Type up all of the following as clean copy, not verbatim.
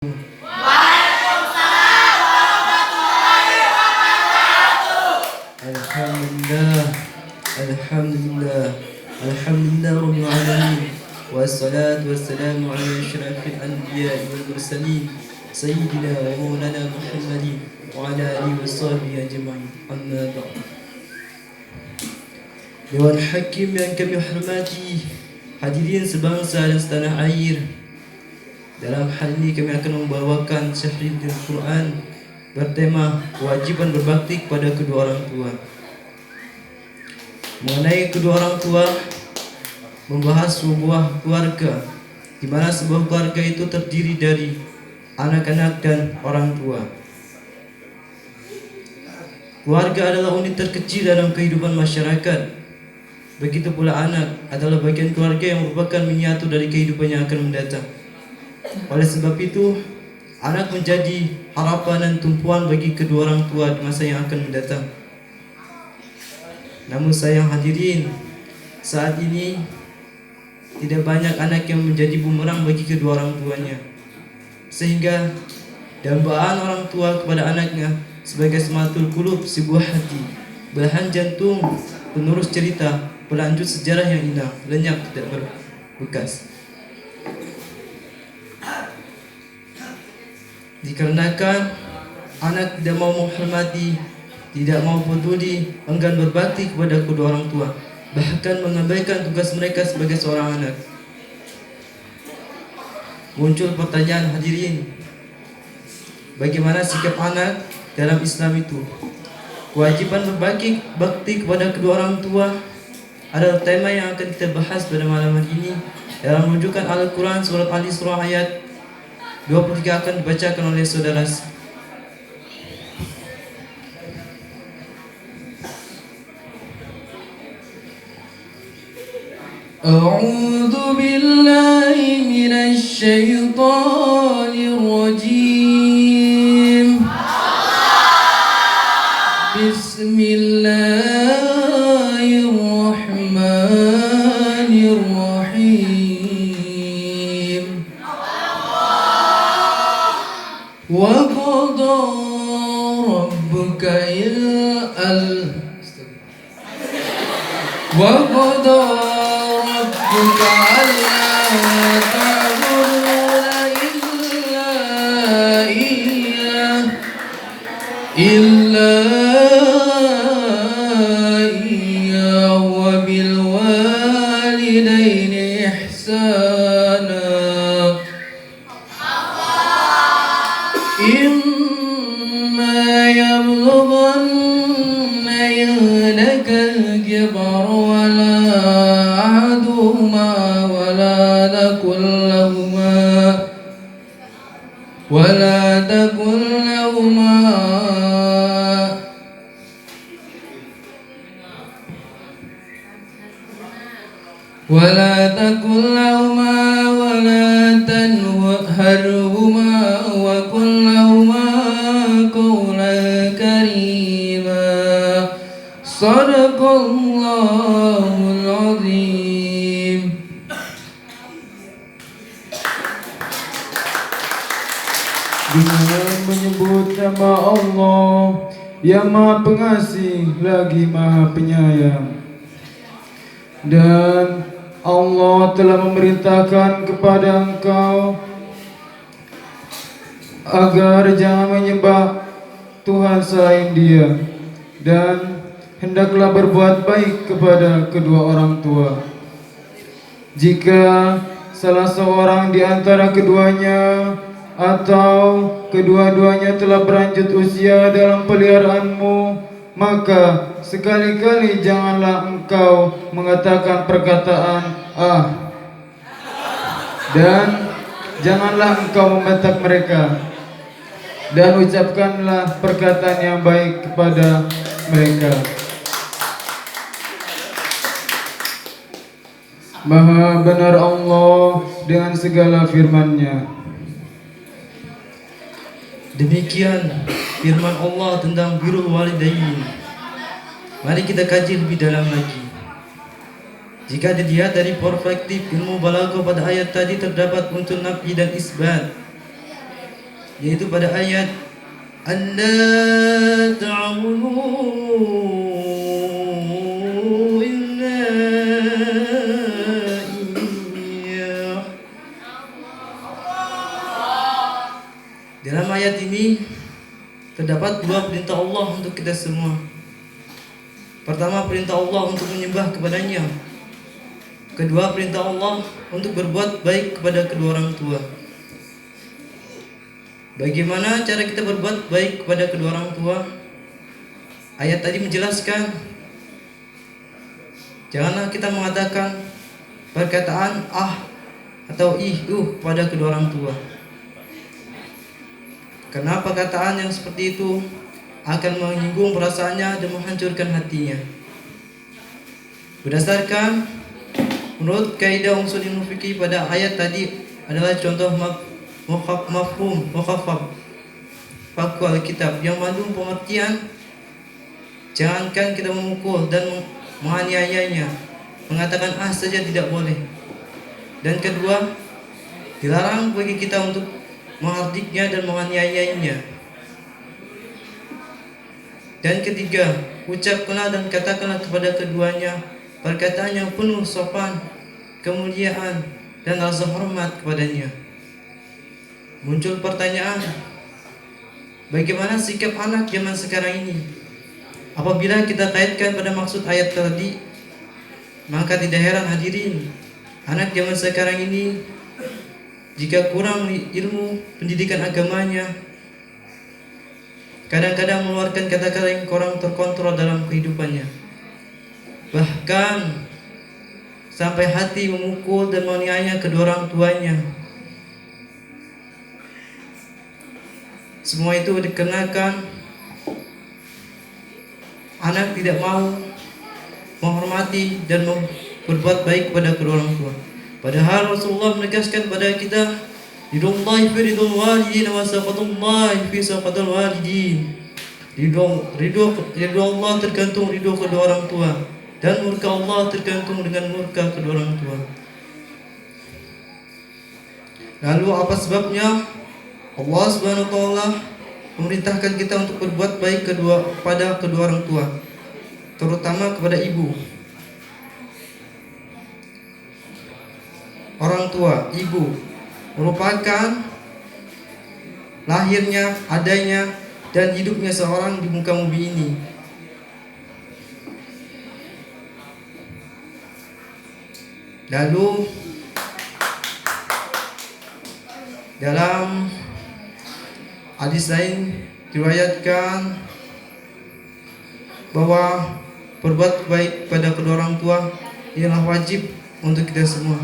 Alhamdulillah, Alhamdulillah, Alhamdulillah Rabbil Alamin. Wassalatu wassalamu ala asyrafil anbiya'i wal mursalin Sayyidina wa maulana Muhammadin wa ala alihi wa sahbihi ajma'in. Amma ba'd. Dewan Hakim yang kami hormati, hadirin sebangsa dan setanah air, dalam hal ini kami akan membawakan syahrul Quran bertema kewajiban berbakti kepada kedua orang tua. Mengenai kedua orang tua, membahas sebuah keluarga, di mana sebuah keluarga itu terdiri dari anak-anak dan orang tua. Keluarga adalah unit terkecil dalam kehidupan masyarakat. Begitu pula anak adalah bagian keluarga yang merupakan miniatur dari kehidupan yang akan mendatang. Oleh sebab itu, anak menjadi harapan dan tumpuan bagi kedua orang tua di masa yang akan mendatang. Namun sayang hadirin, saat ini tidak banyak anak yang menjadi bumerang bagi kedua orang tuanya, sehingga dambaan orang tua kepada anaknya sebagai sematul qulub, sebuah hati, belahan jantung, penerus cerita, pelanjut sejarah yang indah, lenyap tidak berbekas. Dikarenakan anak tidak mau menghormati, tidak mau peduli, enggan berbakti kepada kedua orang tua, bahkan mengabaikan tugas mereka sebagai seorang anak. Muncul pertanyaan hadirin, bagaimana sikap anak dalam Islam itu? Kewajiban berbakti kepada kedua orang tua adalah tema yang akan kita bahas pada malam hari ini dalam rujukan Al-Quran surat Al-Isra ayat 23 akan dibacakan oleh saudara. A'udzu billahi minasy syaithanir rajim. Bismillahirrahmanirrahim. Wa qada rabbuka wa qada rabbuka alla ta'buduna illa iyyah wa bil walidaini ihsana. إما يبلغن عندك الكبر أحدهما ولا تقل لهما ولا تنهرهما وقل لهما قولا كريما. صدق الله العظيم. Dengan menyebut nama Allah yang Maha Pengasih lagi Maha Penyayang. Dan Allah telah memerintahkan kepada engkau agar jangan menyembah Tuhan selain Dia, dan hendaklah berbuat baik kepada kedua orang tua. Jika salah seorang di antara keduanya atau kedua-duanya telah beranjut usia dalam peliharaanmu, maka sekali-kali janganlah engkau mengatakan perkataan "ah", dan janganlah engkau membentak mereka, dan ucapkanlah perkataan yang baik kepada mereka. Maha benar Allah dengan segala firman-Nya. Demikian firman Allah tentang birrul walidain. Mari kita kaji lebih dalam lagi. Jika dilihat dari perspektif ilmu balaghah pada ayat tadi terdapat unsur nafi dan isbat. yaitu pada ayat alla ta'budu illa iyyah. Dalam ayat ini terdapat dua perintah Allah untuk kita semua. Pertama, perintah Allah untuk menyembah kepadanya. Kedua, perintah Allah untuk berbuat baik kepada kedua orang tua. Bagaimana cara kita berbuat baik kepada kedua orang tua? Ayat tadi menjelaskan, janganlah kita mengatakan perkataan ah atau ih pada kedua orang tua. Karena perkataan yang seperti itu akan menyinggung perasaannya dan menghancurkan hatinya. Berdasarkan menurut kaidah unsur ilmu fikih pada ayat tadi adalah contoh mafhum mukhafaf faku Alkitab yang mengandung pengertian jangankan kita memukul dan menganiayanya, mengatakan ah saja tidak boleh. Dan kedua, dilarang bagi kita untuk menghardiknya dan menganiayainya. Dan ketiga, ucapkanlah dan katakanlah kepada keduanya perkataan yang penuh sopan, kemuliaan, dan rasa hormat kepadanya. Muncul pertanyaan, bagaimana sikap anak zaman sekarang ini? Apabila kita kaitkan pada maksud ayat tadi, maka tidak heran hadirin, anak zaman sekarang ini jika kurang ilmu pendidikan agamanya, kadang-kadang mengeluarkan kata-kata yang kurang terkontrol dalam kehidupannya. Bahkan sampai hati memukul dan menganiaya kedua orang tuanya. Semua itu dikarenakan anak tidak mau menghormati dan berbuat baik kepada kedua orang tua. Padahal Rasulullah menegaskan pada kita, ridullahi fi ridul walidin wa saqatullahi fi saqatul walidin. Ridho Allah tergantung ridho kedua orang tua, dan murka Allah tergantung dengan murka kedua orang tua. Lalu apa sebabnya Allah Subhanahu wa taala memerintahkan kita untuk berbuat baik kepada kedua orang tua, terutama kepada ibu. Orang tua, ibu, merupakan lahirnya, adanya, dan hidupnya seorang di muka bumi ini. Lalu dalam hadis lain diriwayatkan bahwa berbuat baik pada kedua orang tua ialah wajib untuk kita semua.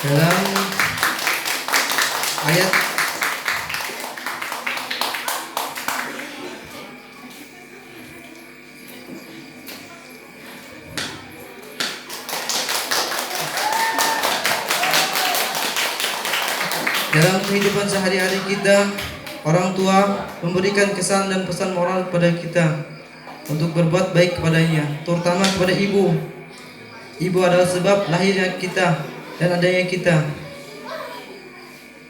Dalam ayat dalam kehidupan sehari-hari kita, orang tua memberikan kesan dan pesan moral kepada kita untuk berbuat baik kepadanya, terutama kepada ibu. Ibu adalah sebab lahirnya kita dan adanya kita.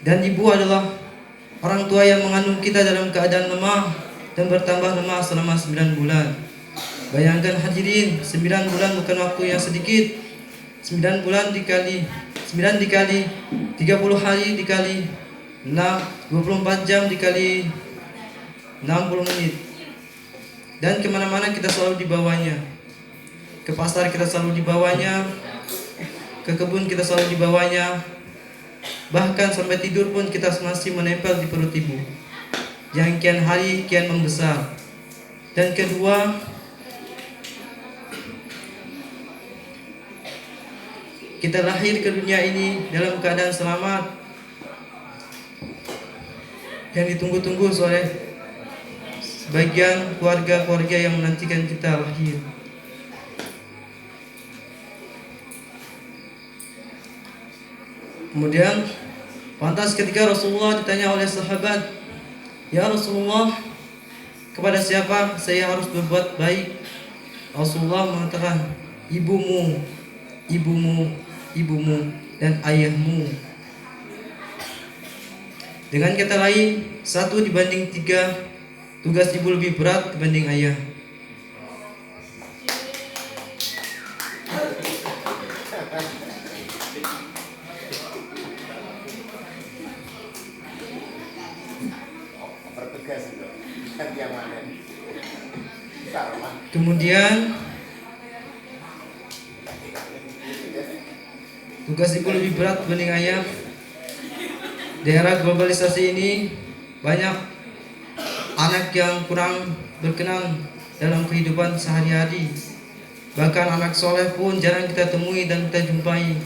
Dan ibu adalah orang tua yang mengandung kita dalam keadaan lemah dan bertambah lemah selama 9 bulan. Bayangkan hadirin, 9 bulan bukan waktu yang sedikit. 9 bulan dikali 9 dikali 30 hari dikali 6, 24 jam dikali 60 menit. Dan kemana-mana kita selalu dibawanya. Ke pasar kita selalu dibawanya, ke kebun kita selalu dibawanya, bahkan sampai tidur pun kita masih menempel di perut ibu yang kian hari kian membesar. Dan kedua, kita lahir ke dunia ini dalam keadaan selamat yang ditunggu-tunggu oleh sebagian keluarga-keluarga yang menantikan kita lahir. Kemudian pantas ketika Rasulullah ditanya oleh sahabat, "Ya Rasulullah, Kepada siapa saya harus berbuat baik? Rasulullah mengatakan, ibumu, ibumu, ibumu, dan ayahmu. Dengan kata lain, 1:3, tugas ibu lebih berat dibanding ayah. Kemudian tugas ibu lebih berat dibanding ayah. Di era globalisasi ini banyak anak yang kurang berkenan dalam kehidupan sehari-hari. Bahkan anak soleh pun jarang kita temui dan kita jumpai,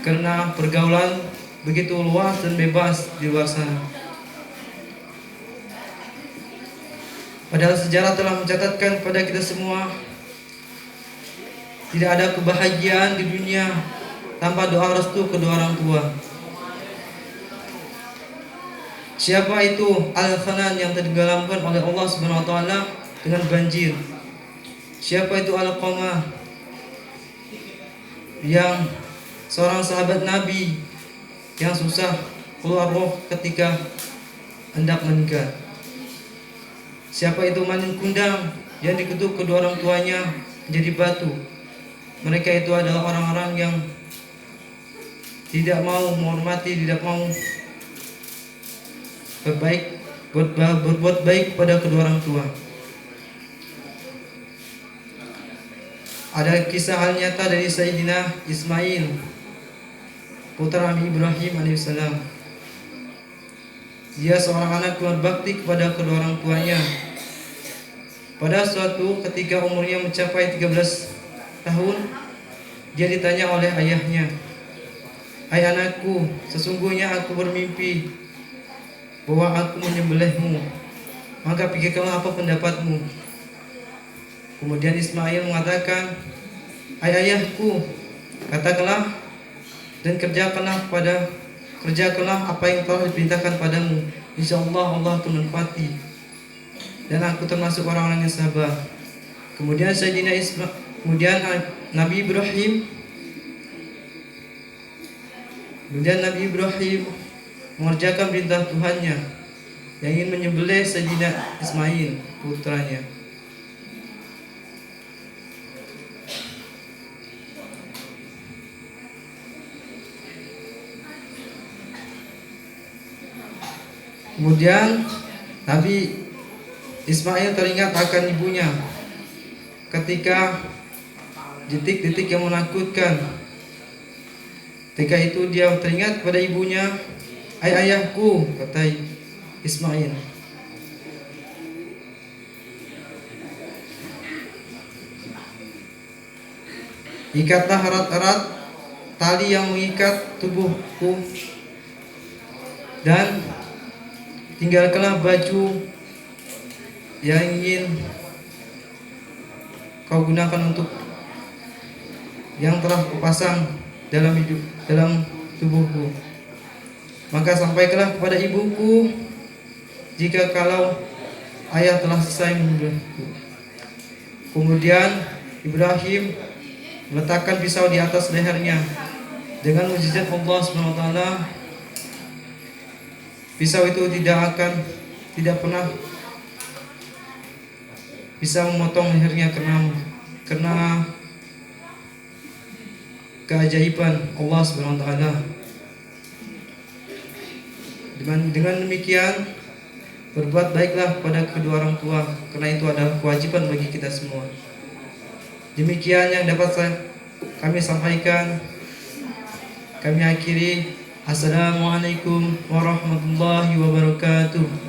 karena pergaulan begitu luas dan bebas di luar sana. Padahal sejarah telah mencatatkan pada kita semua, tidak ada kebahagiaan di dunia tanpa doa restu kedua orang tua. Siapa itu Al-Hanan yang tenggelamkan oleh Allah Subhanahu wa taala dengan banjir? Siapa itu Al-Qamah yang seorang sahabat Nabi yang susah keluar roh ketika hendak menikah? Siapa itu Manin Kundang yang dikutuk kedua orang tuanya menjadi batu? Mereka itu adalah orang-orang yang tidak mau menghormati, tidak mau berbuat baik pada kedua orang tua. Ada kisah hal nyata dari Sayyidina Ismail, putra Nabi Ibrahim alaihissalam. Dia seorang anak yang berbakti kepada kedua orang tuanya. Pada suatu ketika umurnya mencapai 13 tahun, dia ditanya oleh ayahnya, "Hai anakku, sesungguhnya aku bermimpi bahwa aku menyembelihmu. Maka pikirkanlah apa pendapatmu." Kemudian Ismail mengatakan, "Hai ayahku, katakanlah dan kerjakanlah apa yang telah diperintahkan padamu. Insyaallah Allah akan menepati, dan aku termasuk orang-orang yang sabar." Kemudian Nabi Ibrahim mengerjakan perintah Tuhannya yang ingin menyembelih Sayyidina Ismail, putranya. Kemudian Nabi Ismail teringat akan ibunya ketika detik-detik yang menakutkan. Ketika itu dia teringat pada ibunya. "Hai ayahku," kata Ismail, "ikatlah erat-erat tali yang mengikat tubuhku dan tinggalkanlah baju yang ingin kau gunakan untuk yang telah kupasang dalam tubuhku. Maka sampaikanlah kepada ibuku jika kalau ayah telah selesai menyembelihku." Kemudian Ibrahim meletakkan pisau di atas lehernya. Dengan mukjizat Allah Subhanahu wa taala, pisau itu tidak pernah bisa memotong lehernya karena keajaiban Allah Subhanahu wa taala. Dengan demikian, berbuat baiklah kepada kedua orang tua, karena itu adalah kewajiban bagi kita semua. Demikian yang dapat kami sampaikan. Kami akhiri. Assalamualaikum warahmatullahi wabarakatuh.